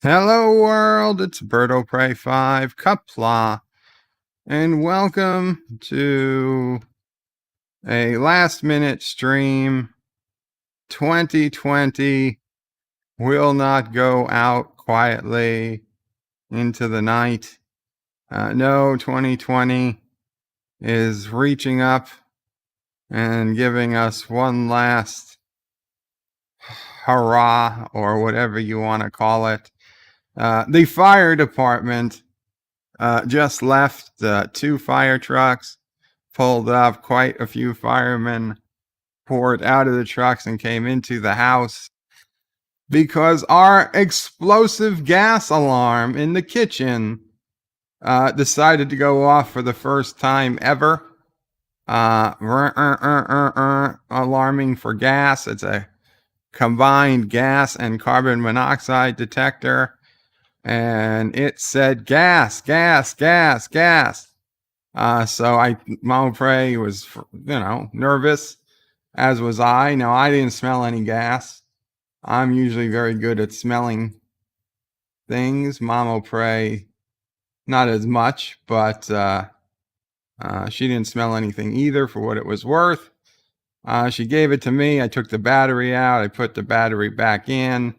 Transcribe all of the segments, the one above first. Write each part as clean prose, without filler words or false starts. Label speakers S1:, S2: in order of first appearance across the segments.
S1: Hello world, it's Birdo Prey 5, Qapla, and welcome to a last minute stream. 2020 will not go out quietly into the night. No, 2020 is reaching up and giving us one last hurrah, or whatever you want to call it. The fire department just left. 2 fire trucks pulled up. Quite a few firemen poured out of the trucks and came into the house because our explosive gas alarm in the kitchen decided to go off for the first time ever. Alarming for gas. It's a combined gas and carbon monoxide detector. And it said gas, gas, gas, gas. So Mama Prey was, nervous, as was I. Now, I didn't smell any gas. I'm usually very good at smelling things. Mama Prey, not as much, but she didn't smell anything either, for what it was worth. She gave it to me. I took the battery out. I put the battery back in,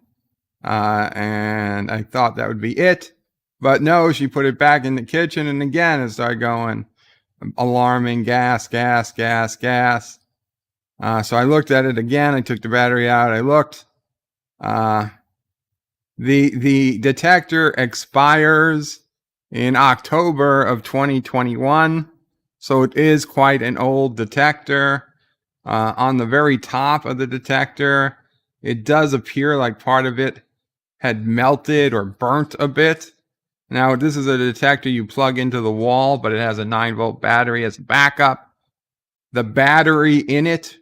S1: and I thought that would be it. But no, she put it back in the kitchen, and again it started going, alarming, gas, gas, gas, gas. So I looked at it again. I took the battery out. I looked. The detector expires in October of 2021, so it is quite an old detector. On the very top of the detector, it does appear like part of it had melted or burnt a bit. Now, this is a detector you plug into the wall, but it has a 9-volt battery as a backup. The battery in it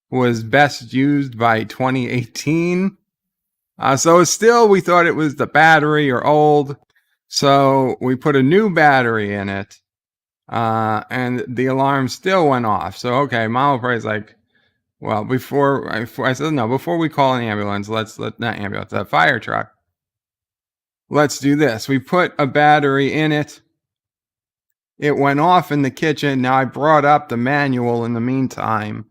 S1: was best used by 2018. So still, we thought it was the battery or old. So we put a new battery in it, and the alarm still went off. So, okay, Mama Pray's like, well, before I said, no, before we call an ambulance, a fire truck. Let's do this. We put a battery in it. It went off in the kitchen. Now, I brought up the manual in the meantime,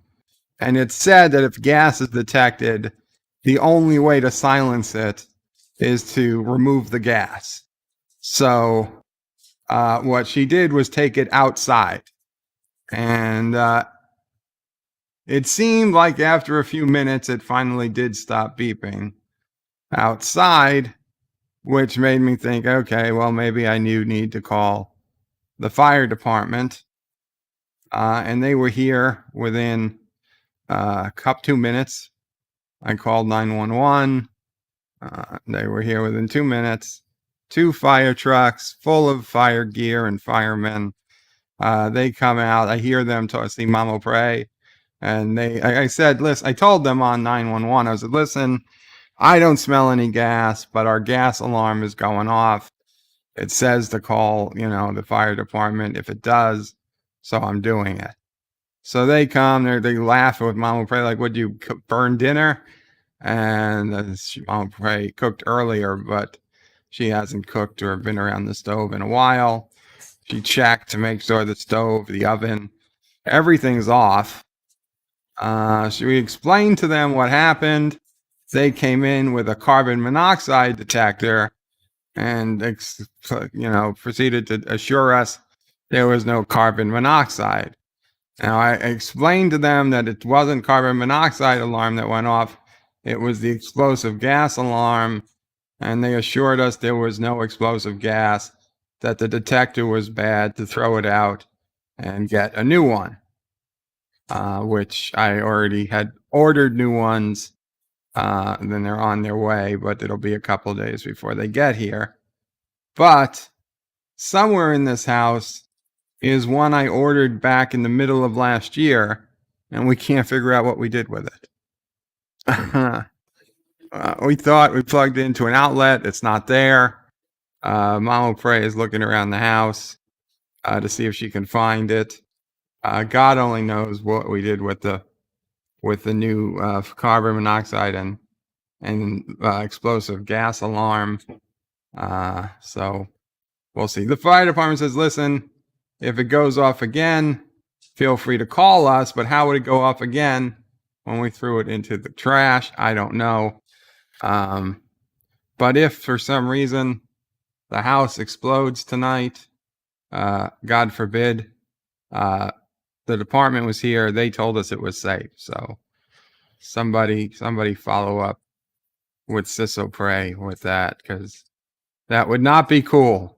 S1: and it said that if gas is detected, the only way to silence it is to remove the gas. So what she did was take it outside. And it seemed like after a few minutes, it finally did stop beeping outside, which made me think, okay, well, maybe I need to call the fire department. And they were here within 2 minutes. I called 911. They were here within 2 minutes. 2 fire trucks full of fire gear and firemen. They come out. I hear them see Mama Prey. And I said, listen, I told them on 911, I said, listen, I don't smell any gas, but our gas alarm is going off. It says to call, the fire department if it does. So I'm doing it. So they come, they laugh with Mama Prey, like, would you burn dinner? And Mama Prey cooked earlier, but she hasn't cooked or been around the stove in a while. She checked to make sure the stove, the oven, everything's off. So we explained to them what happened. They came in with a carbon monoxide detector and, proceeded to assure us there was no carbon monoxide. Now, I explained to them that it wasn't carbon monoxide alarm that went off. It was the explosive gas alarm. And they assured us there was no explosive gas, that the detector was bad, to throw it out and get a new one, which I already had ordered new ones. Then they're on their way, but it'll be a couple days before they get here. But somewhere in this house is one I ordered back in the middle of last year, and we can't figure out what we did with it. We thought we plugged into an outlet. It's not there. Mama Prey is looking around the house to see if she can find it. God only knows what we did with the new carbon monoxide and and explosive gas alarm. So we'll see. The fire department says, listen, if it goes off again, feel free to call us. But how would it go off again when we threw it into the trash? I don't know. But if for some reason the house explodes tonight, God forbid, the department was here. They told us it was safe. So somebody follow up with Ciso Pray with that, because that would not be cool.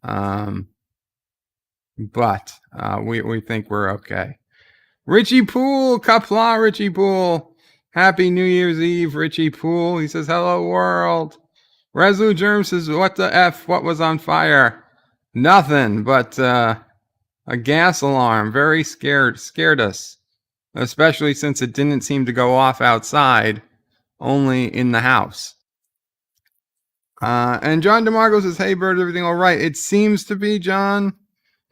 S1: But we think we're okay. Richie Poole, Qapla, Richie Poole. Happy New Year's Eve, Richie Poole. He says, hello, world. Resolute Germ says, what the F? What was on fire? Nothing, but a gas alarm. Very scared us, especially since it didn't seem to go off outside, only in the house. And John DeMarco says, hey, bird, everything all right? It seems to be, John.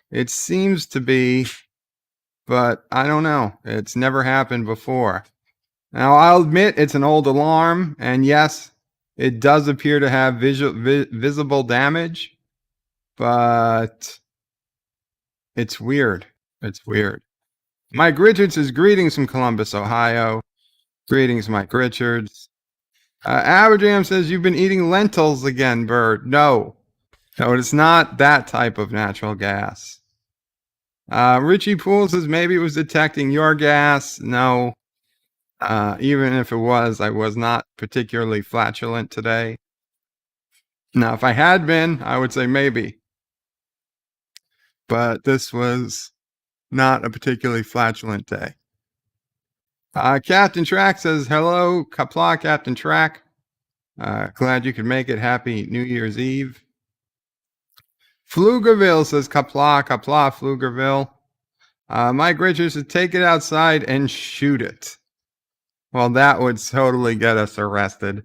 S1: It seems to be, but I don't know. It's never happened before. Now, I'll admit it's an old alarm, and yes, it does appear to have visible damage, but it's weird. It's weird. Mike Richards says, greetings from Columbus, Ohio. Greetings, Mike Richards. Aberjam says, you've been eating lentils again, bird. No, it's not that type of natural gas. Richie Poole says, maybe it was detecting your gas. No, even if it was, I was not particularly flatulent today. Now, if I had been, I would say maybe. But this was not a particularly flatulent day. Captain Track says, hello, Qapla, Captain Track. Glad you could make it. Happy New Year's Eve. Pflugerville says, Qapla, Pflugerville. Mike Richards says, take it outside and shoot it. Well, that would totally get us arrested.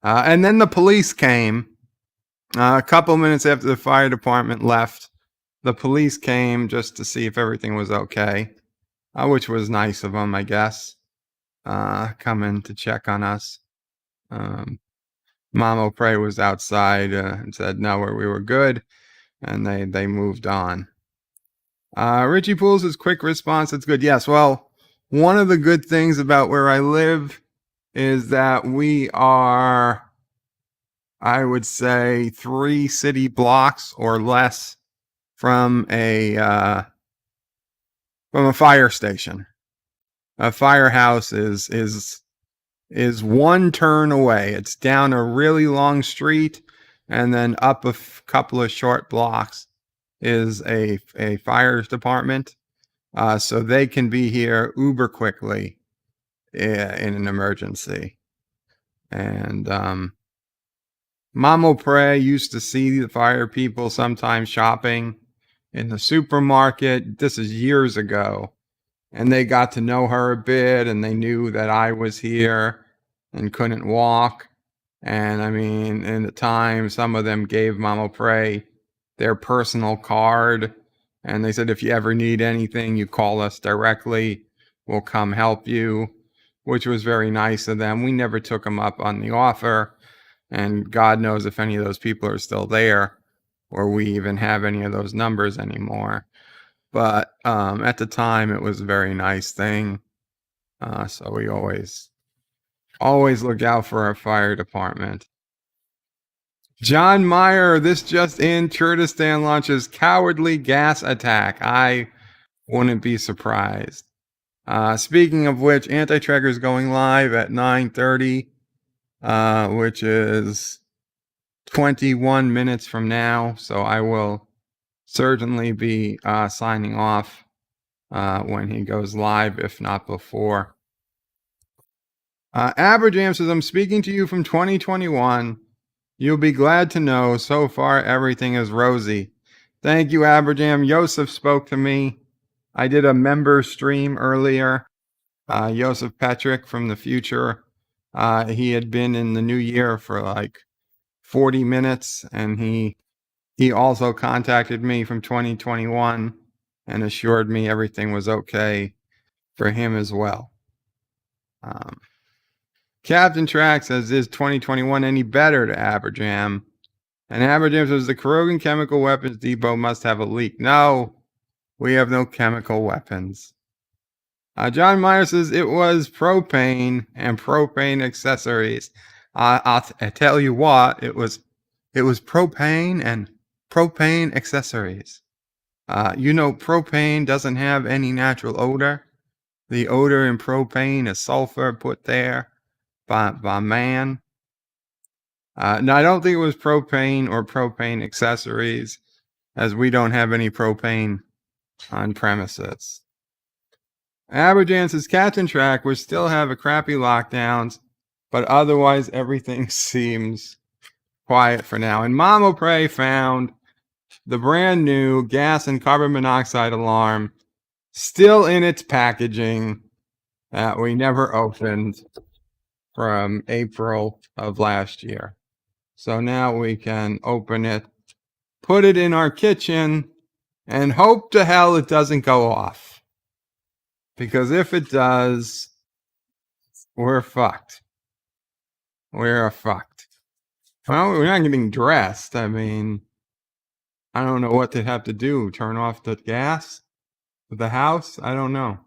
S1: And then the police came. A couple minutes after the fire department left, the police came just to see if everything was okay, which was nice of them, I guess, coming to check on us. Mama Prey was outside and said, no, we were good, and they moved on. Richie Pools' quick response, it's good. Yes, well, one of the good things about where I live is that we are, I would say, 3 city blocks or less from a fire station. A firehouse is one turn away. It's down a really long street, and then up a couple of short blocks is a fire department. So they can be here uber quickly in an emergency. And Mamo Prey used to see the fire people sometimes shopping in the supermarket. This is years ago. And they got to know her a bit, and they knew that I was here and couldn't walk. And I mean, in the time, some of them gave Mamo Prey their personal card. And they said, if you ever need anything, you call us directly. We'll come help you, which was very nice of them. We never took them up on the offer. And God knows if any of those people are still there, or we even have any of those numbers anymore. But at the time, it was a very nice thing. So we always look out for our fire department. John Meyer, this just in, Kurdistan launches cowardly gas attack. I wouldn't be surprised. Speaking of which, Anti-Tracker is going live at 9:30, which is 21 minutes from now. So I will certainly be signing off when he goes live, if not before. Aberjam says, I'm speaking to you from 2021. You'll be glad to know so far everything is rosy. Thank you, Aberjam. Joseph spoke to me. I did a member stream earlier. Joseph Patrick from the future. He had been in the new year for like 40 minutes, and he also contacted me from 2021 and assured me everything was okay for him as well. Captain Track says, is 2021 any better to Aberjam? And Aberjam says, the Krogan Chemical Weapons Depot must have a leak. No, we have no chemical weapons. John Meyer says, it was propane and propane accessories. I'll tell you what, it was propane and propane accessories. Propane doesn't have any natural odor. The odor in propane is sulfur put there by man. No, I don't think it was propane or propane accessories, as we don't have any propane on premises. Aberjan says, Captain Track, we still have a crappy lockdowns, but otherwise everything seems quiet for now. And Mama Prey found the brand new gas and carbon monoxide alarm still in its packaging that we never opened from April of last year. So now we can open it, put it in our kitchen, and hope to hell it doesn't go off. Because if it does, we're fucked. We're fucked. Well, we're not getting dressed. I mean, I don't know what they'd have to do. Turn off the gas of the house? I don't know.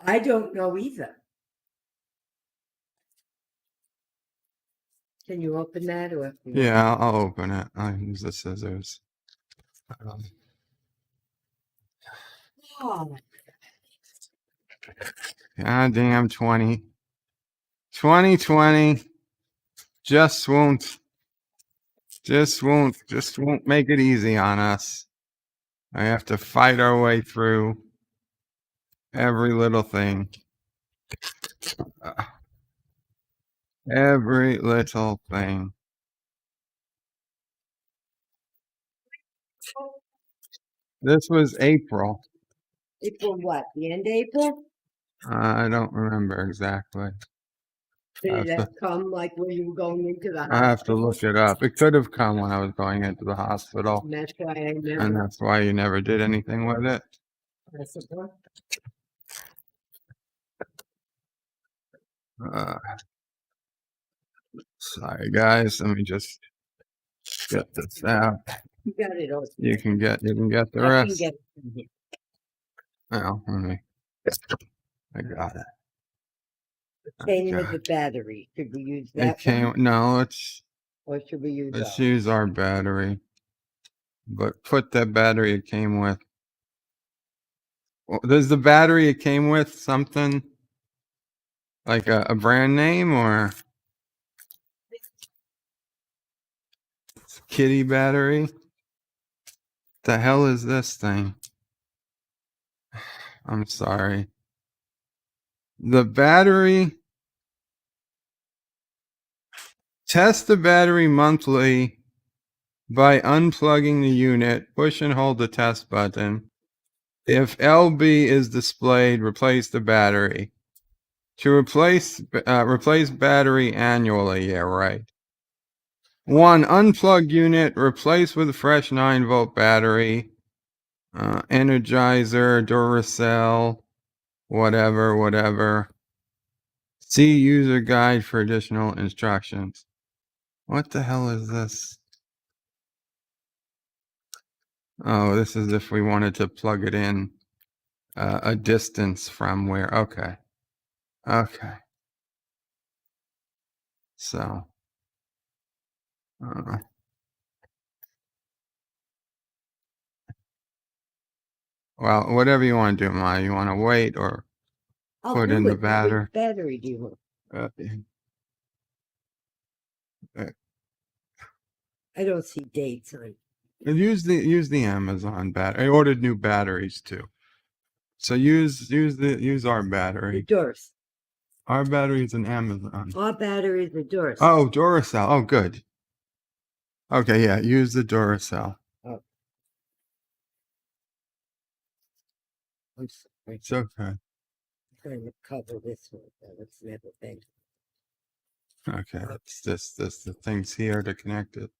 S2: I don't know either. Can you open that? Or
S1: yeah, I'll open it. I'll use the scissors.
S2: Oh.
S1: Goddamn 2020 just won't make it easy on us. I have to fight our way through every little thing. Every little thing. This was April.
S2: April what? The end of April?
S1: I don't remember exactly.
S2: Did that come like when you were going into the hospital?
S1: I have to look it up. It could have come when I was going into the hospital.
S2: And that's why I never.
S1: And that's why you never did anything with it. Sorry guys, let me just get this out.
S2: You got it all.
S1: You can get the rest. I can get it from here. Oh, I got it.
S2: Came with the battery. Should we use that?
S1: No,
S2: or should we use
S1: let's use our battery. But put that battery it came with. Does the battery it came with something like a brand name or kitty battery? The hell is this thing? I'm sorry. The battery. Test the battery monthly by unplugging the unit. Push and hold the test button. If LB is displayed, replace the battery. To replace battery annually. Yeah, right. 1. Unplug unit. Replace with a fresh 9-volt battery. Energizer, Duracell, whatever. See user guide for additional instructions. What the hell is this? Oh, this is if we wanted to plug it in a distance from where. Okay. So. Well, whatever you want to do, Maya. You want to wait or put in the battery?
S2: Which battery do you want? I don't see dates on.
S1: Use the Amazon battery. I ordered new batteries too. So use our battery.
S2: Duracell.
S1: Our battery is an Amazon.
S2: Our battery is a Duracell.
S1: Oh, Duracell. Oh, good. Okay, yeah. Use the Duracell.
S2: Oh. I'm sorry.
S1: It's okay.
S2: I'm trying to cover this one. That's never been.
S1: Okay, it's the things here to connect it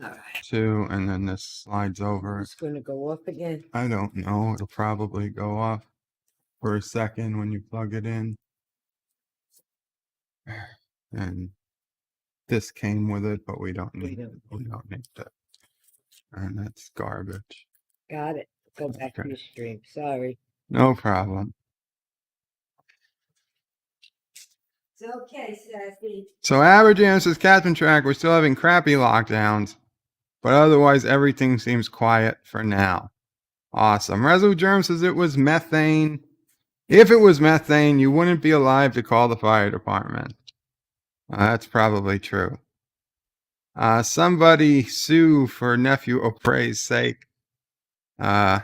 S2: All right.
S1: to, and then this slides over.
S2: It's going to go off again.
S1: I don't know. It'll probably go off for a second when you plug it in. And this came with it, but we don't need that. And that's garbage.
S2: Got it. Go back to
S1: Okay.
S2: your stream. Sorry.
S1: No problem.
S2: It's okay, Sassy.
S1: So Aberjam says, Captain Track, we're still having crappy lockdowns, but otherwise everything seems quiet for now. Awesome. Resu Germ says it was methane. If it was methane, you wouldn't be alive to call the fire department. That's probably true. Somebody sue for nephew Opre's sake. Let's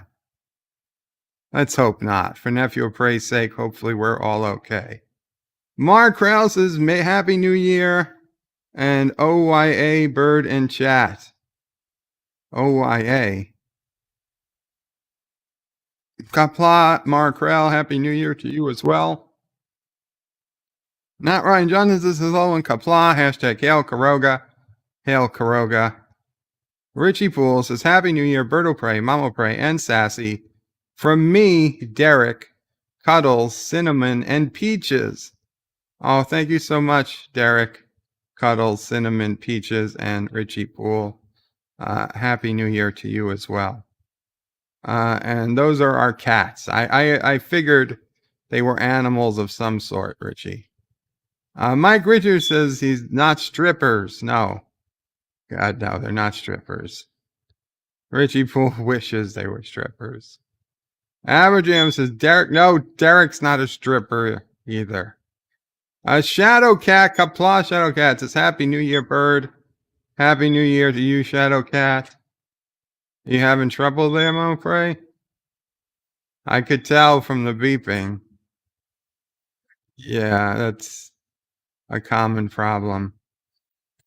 S1: hope not. For nephew Opre's sake, hopefully we're all okay. Mark Krause says, Happy New Year. And OYA Bird in chat. OYA. Qapla, Markrell, Happy New Year to you as well. Not Ryan Johnson says hello in Qapla. Hashtag Hail Karoga. Hail Karoga. Richie Poole says Happy New Year, Birdo Prey, Mamo Prey, and Sassy. From me, Derek, Cuddles, Cinnamon, and Peaches. Oh, thank you so much, Derek, Cuddles, Cinnamon, Peaches, and Richie Poole. Happy New Year to you as well. And those are our cats. I figured they were animals of some sort, Richie. Mike Richards says he's not strippers. No. God, no, they're not strippers. Richie Poole wishes they were strippers. Aberjam says, Derek's not a stripper either. Shadow Cat, Qapla Shadow Cat says, Happy New Year, bird. Happy New Year to you, Shadow Cat. You having trouble there, Mopray? I could tell from the beeping. Yeah, that's a common problem.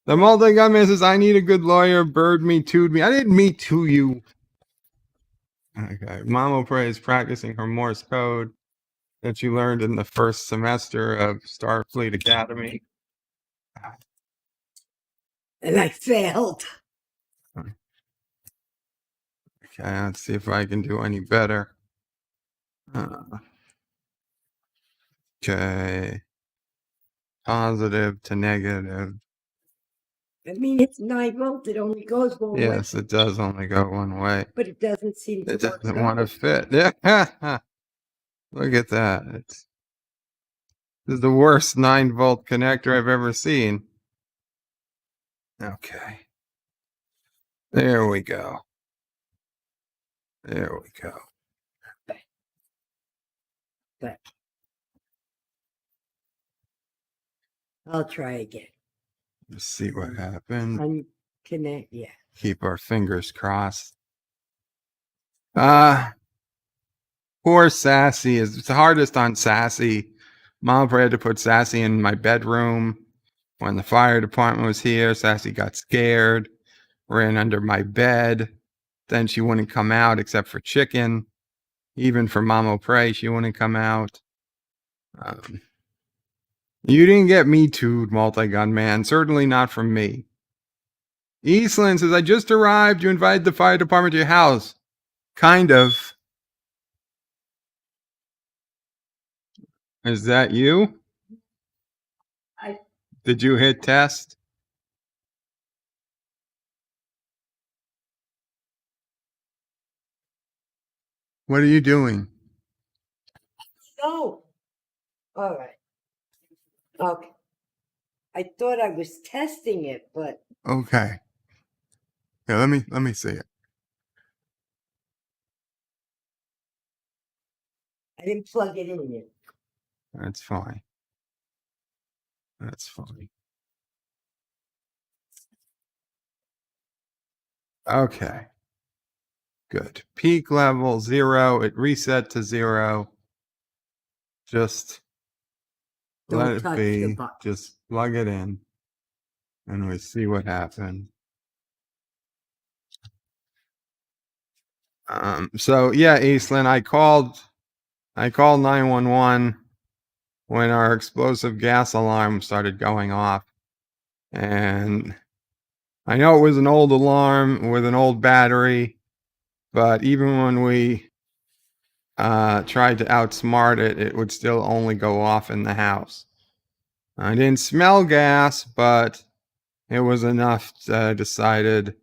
S1: The multi-gunman says, I need a good lawyer. Bird me too'd me. I didn't me too you. Okay. Mopray is practicing her Morse code that you learned in the first semester of Starfleet Academy.
S2: And I failed.
S1: Okay, let's see if I can do any better. Okay. Positive to negative.
S2: I mean, it's 9 volts. It only goes one way.
S1: Yes, it does only go one way.
S2: But it doesn't seem to
S1: It doesn't want to fit. Yeah. Look at that. This is the worst 9-volt connector I've ever seen. Okay. There we go. There we go.
S2: But I'll try again.
S1: Let's see what happened.
S2: Unconnect, yeah.
S1: Keep our fingers crossed. Poor Sassy. It's the hardest on Sassy. Mom had to put Sassy in my bedroom. When the fire department was here, Sassy got scared, ran under my bed. Then she wouldn't come out except for chicken. Even for Mamo Prey, she wouldn't come out. You didn't get me too'd, multi-gun man. Certainly not from me. Eastland says, I just arrived. You invited the fire department to your house. Kind of. Is that you? Did you hit test? What are you doing?
S2: No. All right. Okay. I thought I was testing it, but
S1: Okay. Yeah, let me see it.
S2: I didn't plug it in yet.
S1: That's fine. That's fine. Okay. Good. Peak level 0. It reset to 0. Just let it be. Just plug it in. And we see what happened. So yeah, Eastland, I called 911 when our explosive gas alarm started going off. And I know it was an old alarm with an old battery, but even when we tried to outsmart it, it would still only go off in the house. I didn't smell gas, but it was enough that I decided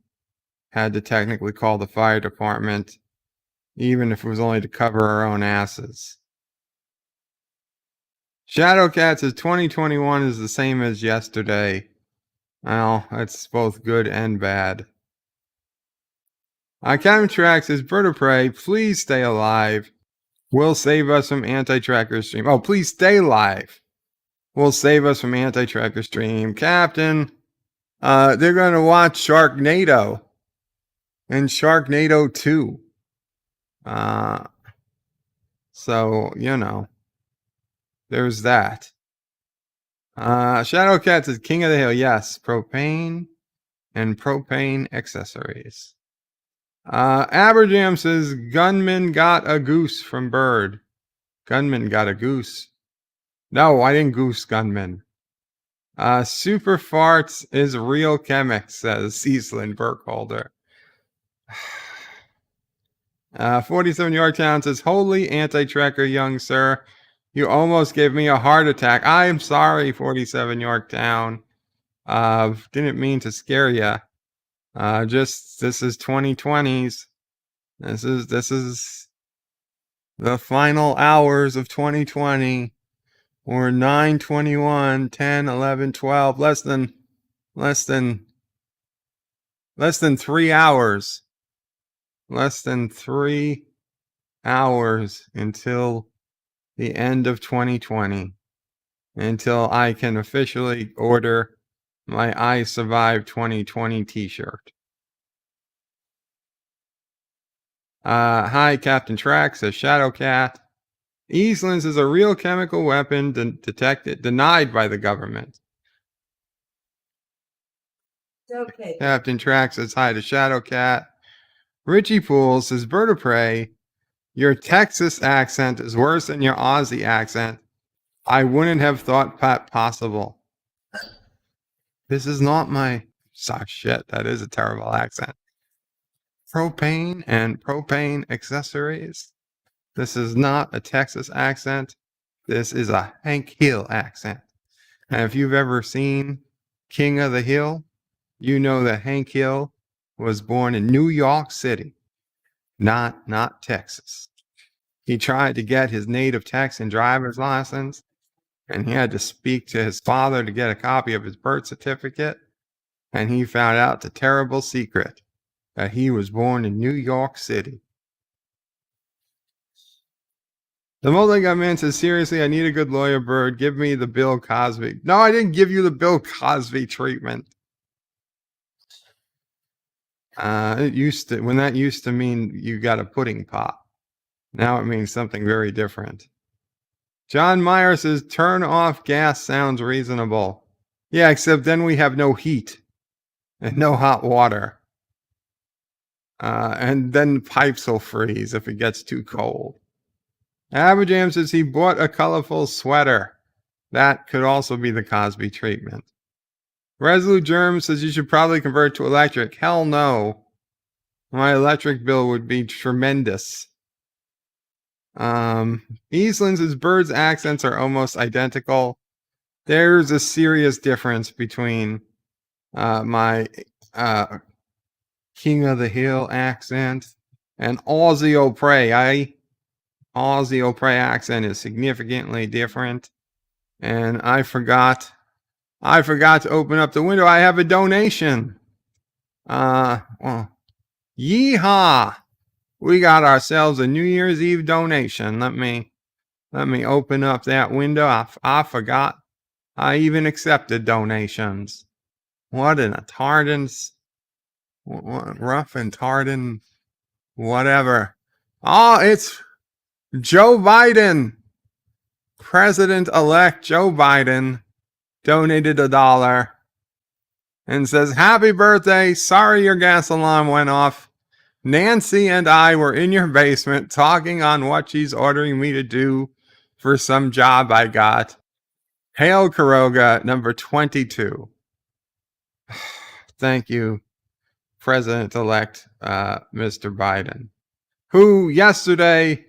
S1: had to technically call the fire department, even if it was only to cover our own asses. Shadowcat says 2021 is the same as yesterday. Well, that's both good and bad. Chemtrax says, Bird of Prey, please stay alive. Will save us from anti-tracker stream. Oh, please stay alive. Will save us from anti-tracker stream. Captain, they're going to watch Sharknado and Sharknado 2. So, you know, there's that. Shadowcat says, King of the Hill. Yes, propane and propane accessories. Aberjam says, Gunman got a goose from Bird. Gunman got a goose. No, I didn't goose Gunman. Super Farts is real chemic, says Cecilin Burkholder. 47 Yorktown says, holy anti-tracker, young sir. You almost gave me a heart attack. I am sorry, 47 Yorktown. Didn't mean to scare you. Just, this is 2020s. This is the final hours of 2020. Or 9:21, 10, 11, 12, less than 3 hours. Less than 3 hours until the end of 2020. Until I can officially order my I Survived 2020 t-shirt. Hi, Captain Trax, says Shadowcat. Eastlands is a real chemical weapon denied by the government.
S2: Okay.
S1: Captain Trax says hi to Shadowcat. Richie Poole says, Bird of Prey, your Texas accent is worse than your Aussie accent. I wouldn't have thought that possible. This is not my... shit, that is a terrible accent. Propane and propane accessories. This is not a Texas accent. This is a Hank Hill accent. And if you've ever seen King of the Hill, you know that Hank Hill was born in New York City, not Texas. He tried to get his native Texan driver's license, and he had to speak to his father to get a copy of his birth certificate, and he found out the terrible secret that he was born in New York City. The multi-gun man says, seriously, I need a good lawyer, Bird. Give me the Bill Cosby. No, I didn't give you the Bill Cosby treatment. When that used to mean you got a pudding pop. Now it means something very different. John Meyer says, turn off gas sounds reasonable. Yeah, except then we have no heat and no hot water. And then pipes will freeze if it gets too cold. Abajam says he bought a colorful sweater. That could also be the Cosby treatment. Resolute Germ says you should probably convert to electric. Hell no. My electric bill would be tremendous. Eastland says Bird's accents are almost identical. There's a serious difference between my King of the Hill accent and Aussie O'Prey. Aussie O'Prey accent is significantly different. And I forgot to open up the window. I have a donation. Well, yeehaw! We got ourselves a New Year's Eve donation. Let me open up that window. I forgot I even accepted donations. What an tardance. What rough and tardan. Whatever. Oh, it's Joe Biden. President-elect Joe Biden donated $1 and says, happy birthday. Sorry your gas alarm went off. Nancy and I were in your basement talking on what she's ordering me to do for some job I got. Hail Karoga, number 22. Thank you, President-elect Mr. Biden, who yesterday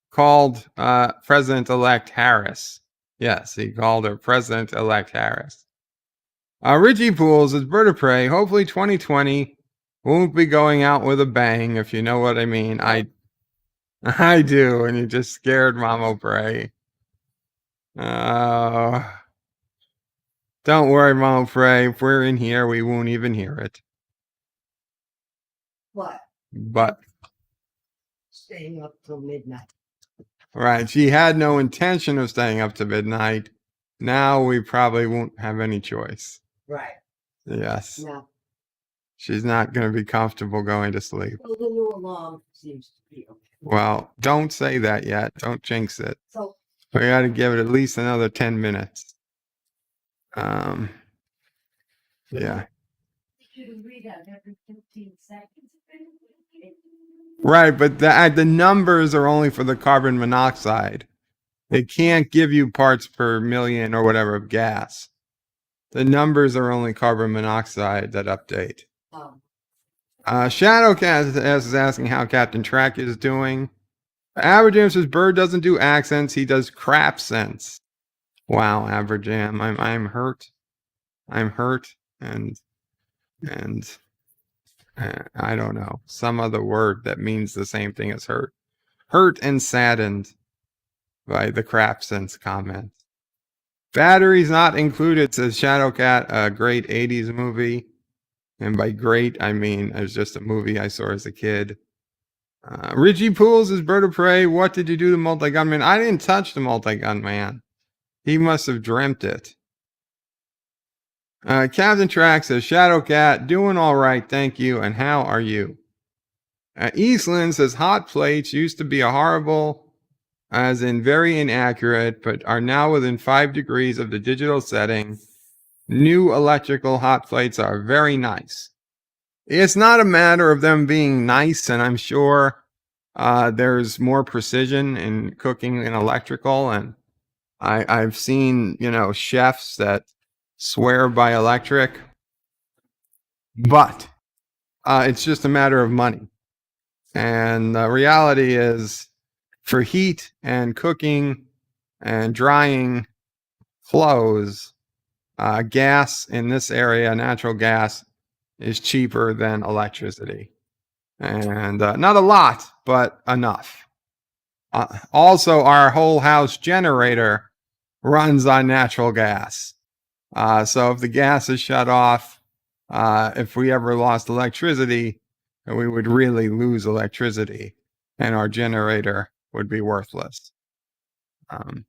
S1: called President-elect Harris Yes, he called her President-elect Harris. Richie Pools is Bird of Prey. Hopefully 2020 won't be going out with a bang, if you know what I mean. I do, and you just scared Mama Prey. Don't worry, Mama Prey. If we're in here, we won't even hear it.
S2: What?
S1: But
S2: Staying up till midnight.
S1: right, she had no intention of staying up to midnight. Now we probably won't have any choice.
S2: Right.
S1: Yes.
S2: No.
S1: She's not going to be comfortable going to sleep.
S2: So the new alarm seems to be okay.
S1: Well, don't say that yet. Don't jinx it.
S2: So
S1: We got to give it at least another 10 minutes. Yeah.
S2: you read out every 15 seconds.
S1: Right, but the numbers are only for the carbon monoxide. It can't give you parts per million or whatever of gas. The numbers are only carbon monoxide that update. Shadowcat is asking how Captain Track is doing. Average says Bird doesn't do accents, he does crap sense. Wow, Average I'm hurt. I'm hurt and I don't know, some other word that means the same thing as hurt. Hurt and saddened by the crap sense comment. Batteries not included, says Shadowcat, a great 80s movie. And by great, I mean it was just a movie I saw as a kid. Richie Pools is Bird of Prey. What did you do to Multi-Gun Man? I didn't touch the Multi-Gun Man. He must have dreamt it. Captain Track says, Shadowcat, doing all right, thank you. And how are you? Eastland says, hot plates used to be a horrible, as in very inaccurate, but are now within 5 degrees of the digital setting. New electrical hot plates are very nice. It's not a matter of them being nice, and I'm sure there's more precision in cooking in electrical, and I've seen, chefs that swear by electric, but it's just a matter of money. And the reality is, for heat and cooking and drying clothes, gas in this area, natural gas, is cheaper than electricity. And not a lot, but enough. Also, our whole house generator runs on natural gas. So if the gas is shut off, if we ever lost electricity, we would really lose electricity and our generator would be worthless. And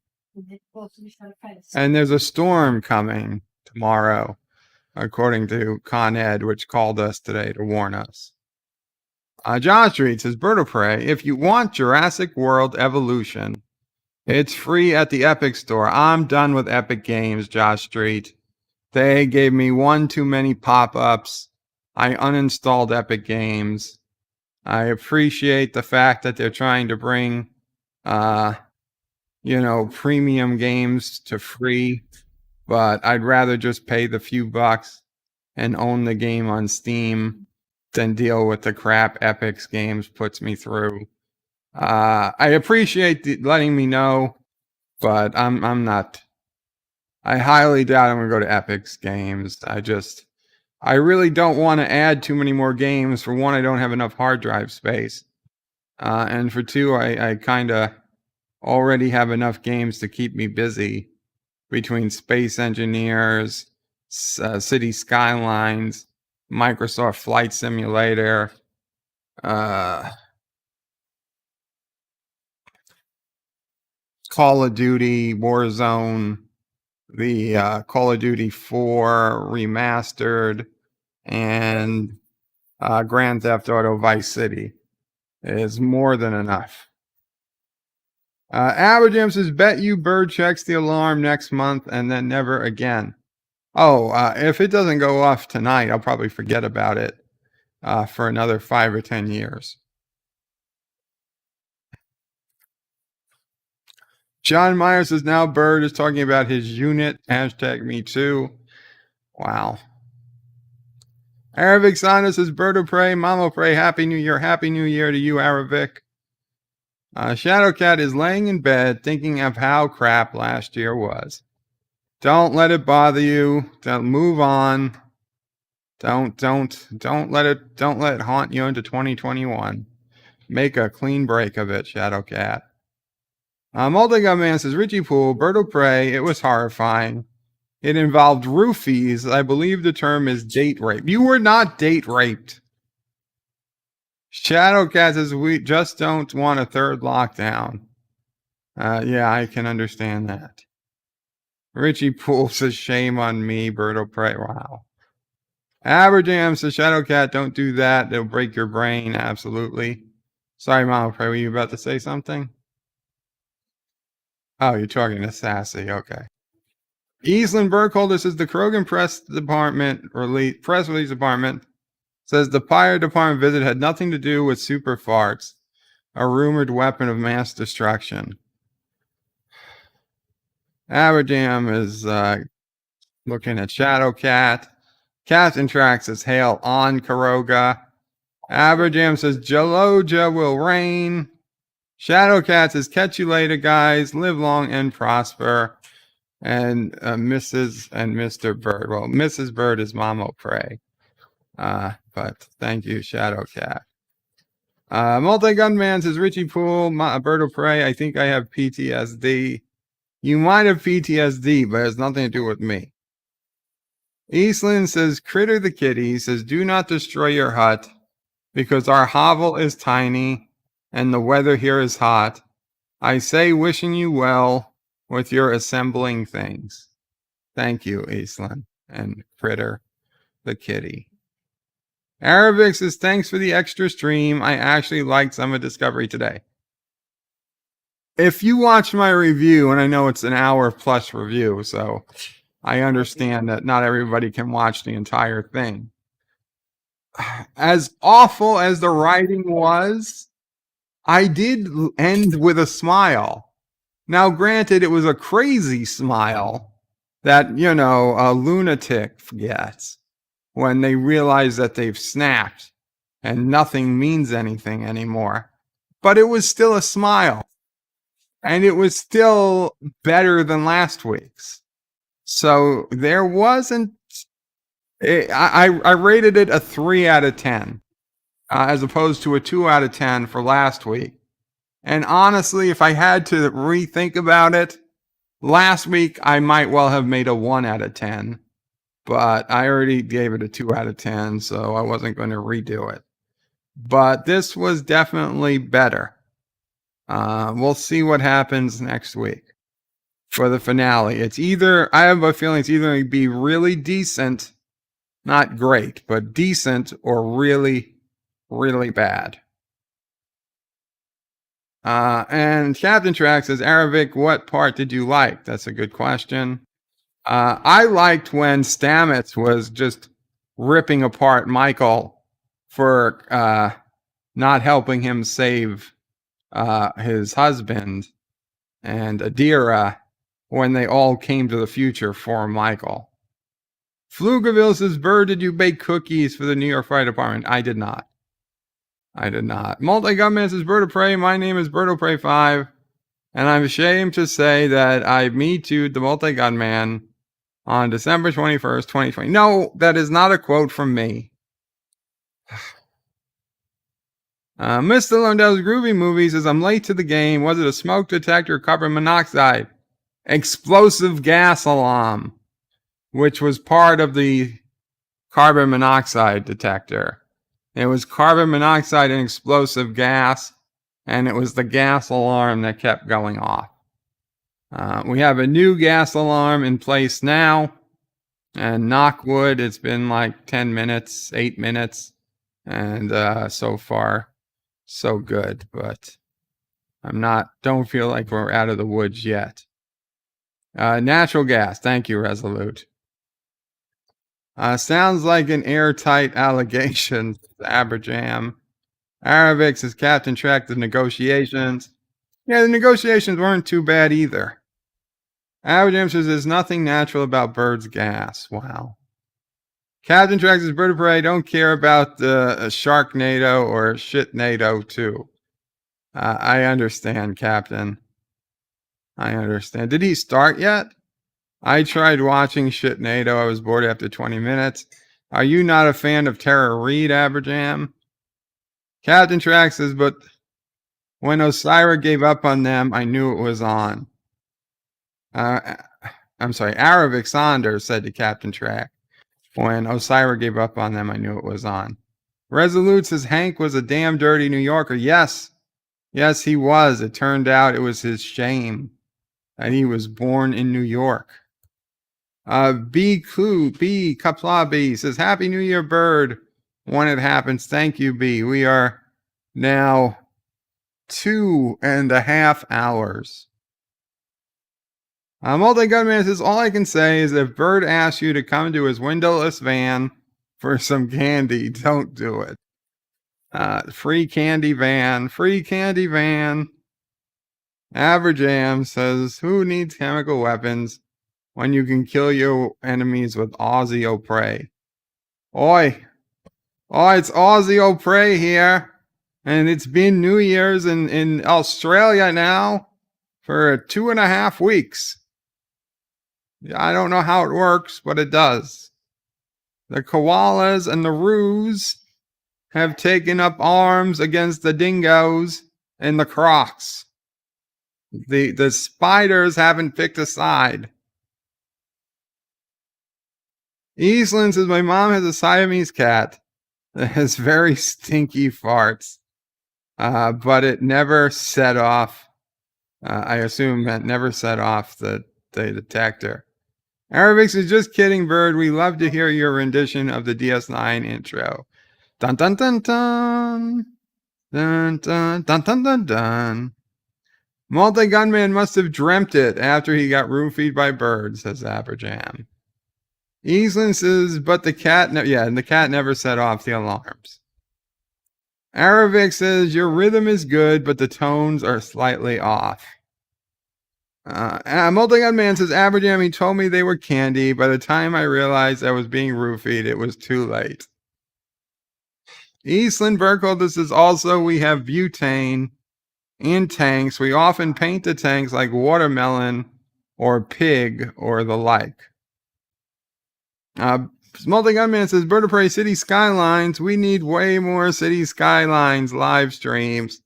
S1: there's a storm coming tomorrow, according to Con Ed, which called us today to warn us. John Street says, Bird of Prey, if you want Jurassic World Evolution, it's free at the Epic Store. I'm done with Epic Games, Josh Street. They gave me one too many pop-ups. I uninstalled Epic Games. I appreciate the fact that they're trying to bring, premium games to free, but I'd rather just pay the few bucks and own the game on Steam than deal with the crap Epic's Games puts me through. I appreciate letting me know, but I'm not. I highly doubt I'm gonna go to Epic's Games. I really don't want to add too many more games. For one, I don't have enough hard drive space, and for two, I kind of already have enough games to keep me busy between Space Engineers, City Skylines, Microsoft Flight Simulator, Call of Duty Warzone, the Call of Duty 4 remastered, and Grand Theft Auto Vice City is more than enough. Aberjam says, bet you Bird checks the alarm next month and then never again. Oh, if it doesn't go off tonight, I'll probably forget about it for another 5 or 10 years. John Myers says, now Bird is talking about his unit. Hashtag me too. Wow. Arabic Sana says, Bird of Prey, Mama Prey, Happy New Year. Happy New Year to you, Arabic. Shadowcat is laying in bed thinking of how crap last year was. Don't let it bother you. Don't move on. Don't let it haunt you into 2021. Make a clean break of it, Shadowcat. Multigun Man says, Richie Poole, Bird of Prey, it was horrifying. It involved roofies. I believe the term is date rape. You were not date raped. Shadowcat says, we just don't want a third lockdown. Yeah, I can understand that. Richie Poole says, shame on me, Bird of Prey. Wow. Aberjam says, Shadowcat, don't do that. It'll break your brain. Absolutely. Sorry, Mama Prey, were you about to say something? Oh, you're talking to Sassy. Okay. Eastland Burkholder says the Krogan press release department says the fire department visit had nothing to do with super farts, a rumored weapon of mass destruction. Aberdam is looking at Shadowcat. Captain Trax says hail on Karoga. Aberdam says Jaloja will reign. Shadowcat says catch you later, guys. Live long and prosper. And Mrs. and Mr. Bird. Well, Mrs. Bird is Mama Prey. But thank you, Shadowcat. Multi-Gun Man says Richie Poole, Bird of Prey. I think I have PTSD. You might have PTSD, but it has nothing to do with me. Eastland says Critter the Kitty says do not destroy your hut because our hovel is tiny and the weather here is hot. I say wishing you well with your assembling things. Thank you, Eastland and Critter the Kitty. Arabic says, thanks for the extra stream. I actually liked some of Discovery today. If you watch my review, and I know it's an hour plus review, so I understand that not everybody can watch the entire thing. As awful as the writing was, I did end with a smile. Now, granted, it was a crazy smile that, a lunatic gets when they realize that they've snapped and nothing means anything anymore. But it was still a smile. And it was still better than last week's. So there wasn't... I rated it a 3 out of 10 as opposed to a 2 out of 10 for last week. And honestly, if I had to rethink about it, last week I might well have made a 1 out of 10. But I already gave it a 2 out of 10, so I wasn't going to redo it. But this was definitely better. We'll see what happens next week for the finale. I have a feeling it's either going to be really decent, not great, but decent, or really, really bad. And Captain Track says, Arabic, what part did you like? That's a good question. I liked when Stamets was just ripping apart Michael for not helping him save his husband and Adira when they all came to the future for Michael. Flugaville says, Bird, did you bake cookies for the New York Fire Department? I did not. Multi-Gunman says, Bird of Prey, my name is Bird of Prey 5, and I'm ashamed to say that I Me Too'd the Multi-Gunman on December 21st, 2020. No, that is not a quote from me. Mr. Lundell's Groovy Movie says, I'm late to the game. Was it a smoke detector or carbon monoxide? Explosive gas alarm, which was part of the carbon monoxide detector. It was carbon monoxide and explosive gas, and it was the gas alarm that kept going off. We have a new gas alarm in place now, and knock wood, it's been like 10 minutes, 8 minutes, and so far, so good, but don't feel like we're out of the woods yet. Natural gas, thank you, Resolute. Sounds like an airtight allegation, Aberjam. Arabic says Captain tracked the negotiations. Yeah, the negotiations weren't too bad either. Aberjam says there's nothing natural about Bird's gas. Wow. Captain tracks his Bird of Prey. Don't care about the Sharknado or Shitnado too. I understand, Captain. I understand. Did he start yet? I tried watching Shitnado. I was bored after 20 minutes. Are you not a fan of Tara Reid, Aberjam? Captain Track says, but when Osira gave up on them, I knew it was on. I'm sorry, Arabic Saunders said to Captain Track. When Osira gave up on them, I knew it was on. Resolute says Hank was a damn dirty New Yorker. Yes. Yes, he was. It turned out it was his shame that he was born in New York. Qapla B says, Happy New Year, Bird. When it happens, thank you, B. We are now 2.5 hours. Multi-Gunman says, all I can say is if Bird asks you to come to his windowless van for some candy, don't do it. Free candy van. Aberjam says, who needs chemical weapons when you can kill your enemies with Aussie O'Prey? Oi, it's Aussie O'Prey here. And it's been New Year's in Australia now for 2.5 weeks. I don't know how it works, but it does. The koalas and the roos have taken up arms against the dingoes and the crocs. The spiders haven't picked a side. Eastland says, my mom has a Siamese cat that has very stinky farts, but it never set off. I assume that never set off the detector. Arabic says, just kidding, Bird. We love to hear your rendition of the DS9 intro. Dun dun dun dun. Dun dun dun dun dun dun. Multi-Gunman must have dreamt it after he got roofied by Bird, says Aberjam. Eastland says, but the cat, and the cat never set off the alarms. Arabic says, your rhythm is good, but the tones are slightly off. Multi-Gun-Man says, Aberjam, he told me they were candy. By the time I realized I was being roofied, it was too late. Eastland Burkholder says, also, we have butane in tanks. We often paint the tanks like watermelon or pig or the like. Multi-Gunman says, Bird of Prey City Skylines. We need way more City Skylines live streams.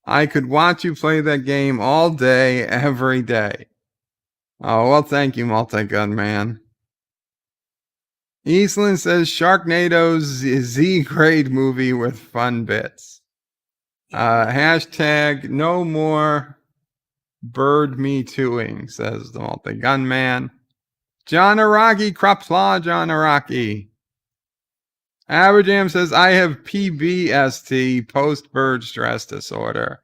S1: I could watch you play that game all day, every day. Oh, well, thank you, Multi-Gunman. Eastland says, Sharknado's Z-grade movie with fun bits. Hashtag no more bird me tooing, says the Multi-Gunman. John Araki, Qapla, John Araki. Aberjam says, I have PBST, post-bird stress disorder.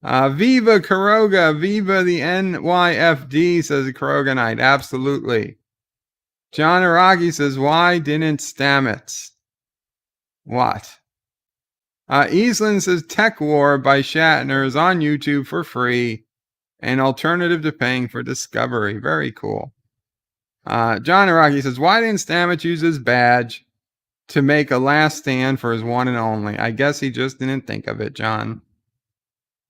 S1: Viva Kuroga, Viva the NYFD, says Kuroganite. Absolutely. John Araki says, why didn't Stamets? What? Eastland says, Tech War by Shatner is on YouTube for free, an alternative to paying for Discovery. Very cool. John Araki says, why didn't Stamets use his badge to make a last stand for his one and only? I guess he just didn't think of it, John.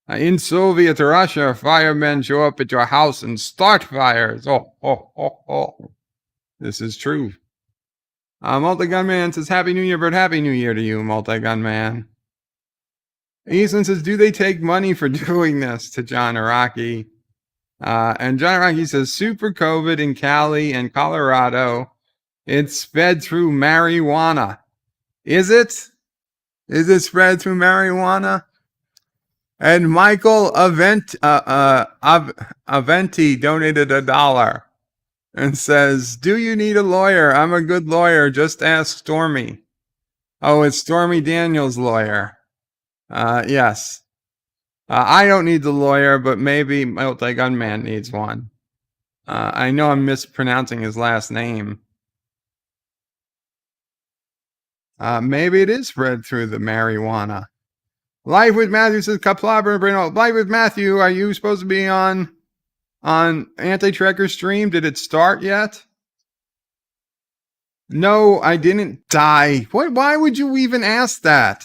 S1: In Soviet Russia, firemen show up at your house and start fires. Oh. This is true. Multi-Gunman says, Happy New Year, Bird. Happy New Year to you, Multi-Gunman. Eastland says, do they take money for doing this, to John Araki? And John Araki says, super COVID in Cali and Colorado. It's spread through marijuana. Is it? Is it spread through marijuana? And Michael Aventi donated $1 and says, do you need a lawyer? I'm a good lawyer. Just ask Stormy. Oh, it's Stormy Daniels' lawyer. Yes. I don't need the lawyer, but maybe Multi-Gunman needs one. I know I'm mispronouncing his last name. Maybe it is spread through the marijuana. Life with Matthew says, Qapla, Life with Matthew, are you supposed to be on Anti-Trekker stream? Did it start yet? No, I didn't die. Why would you even ask that?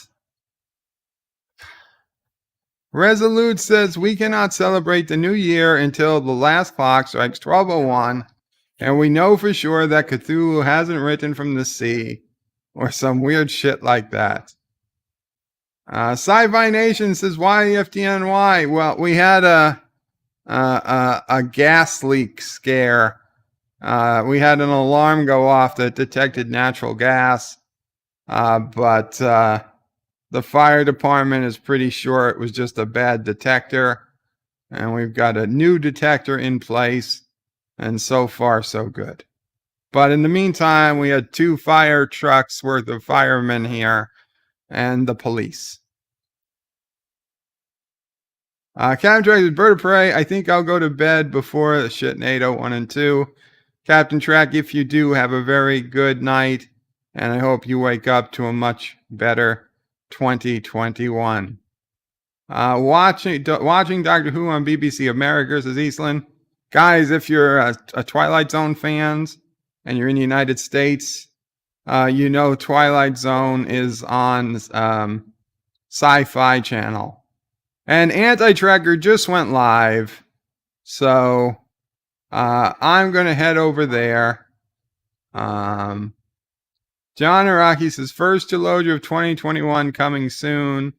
S1: Resolute says we cannot celebrate the new year until the last clock strikes 12:01, and we know for sure that Cthulhu hasn't written from the sea, or some weird shit like that. Sci-Fi Nation says YFTNY. Well, we had a gas leak scare. We had an alarm go off that detected natural gas, but the fire department is pretty sure it was just a bad detector, and we've got a new detector in place, and so far so good. But in the meantime, we had 2 fire trucks worth of firemen here and the police. Captain Track, Bird of Prey, I think I'll go to bed before the shit NATO 1 and 2. Captain Track, if you do, have a very good night, and I hope you wake up to a much better 2021. Watching Doctor Who on BBC America, says Eastland. Guys, if you're a Twilight Zone fans and you're in the United States, you know Twilight Zone is on Sci-Fi Channel. And Anti-Tracker just went live, so I'm going to head over there. John Araki says, first Geologia of 2021 coming soon.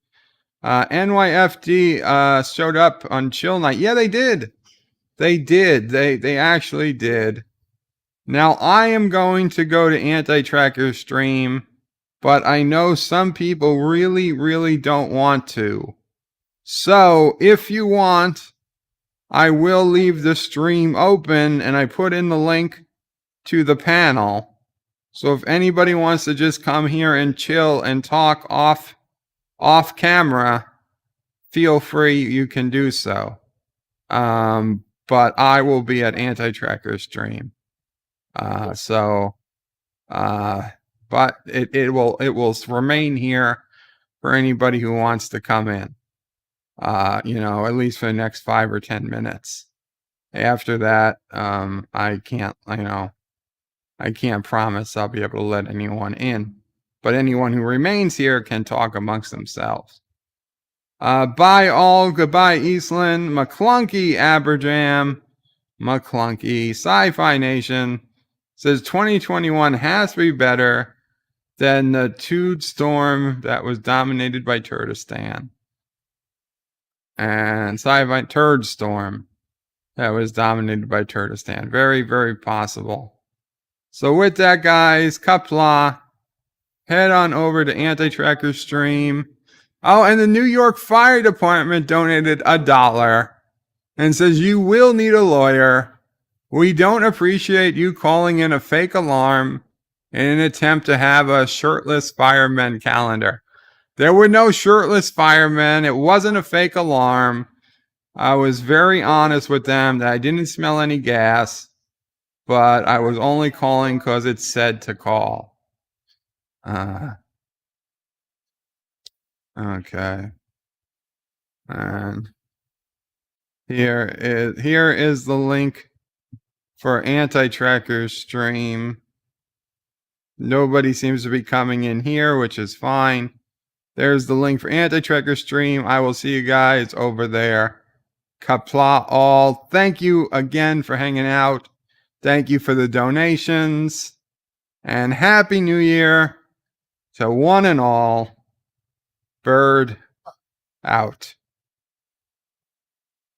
S1: NYFD showed up on Chill Night. Yeah, they did. They did. They actually did. Now, I am going to go to Anti-Tracker's stream, but I know some people really, really don't want to. So, if you want, I will leave the stream open, and I put in the link to the panel. So if anybody wants to just come here and chill and talk off camera, feel free, you can do so. But I will be at Anti-Tracker's stream. But it will remain here for anybody who wants to come in. At least for the next 5 or 10 minutes. After that, I can't promise I'll be able to let anyone in. But anyone who remains here can talk amongst themselves. Bye all, goodbye Eastland, McClunky Aberjam, McClunky, Sci-Fi Nation says 2021 has to be better than the Tude Storm that was dominated by Turdistan. And Sci-Fi Turd Storm that was dominated by Turdistan. Very, very possible. So with that, guys, Qapla, head on over to Anti-Tracker's stream. Oh, and the New York Fire Department donated $1 and says, you will need a lawyer. We don't appreciate you calling in a fake alarm in an attempt to have a shirtless fireman calendar. There were no shirtless firemen. It wasn't a fake alarm. I was very honest with them that I didn't smell any gas, but I was only calling because it said to call. Okay. And here is the link for Anti-Tracker's stream. Nobody seems to be coming in here, which is fine. There's the link for Anti-Tracker stream. I will see you guys over there. Qapla all. Thank you again for hanging out. Thank you for the donations. And Happy New Year to one and all. Bird out.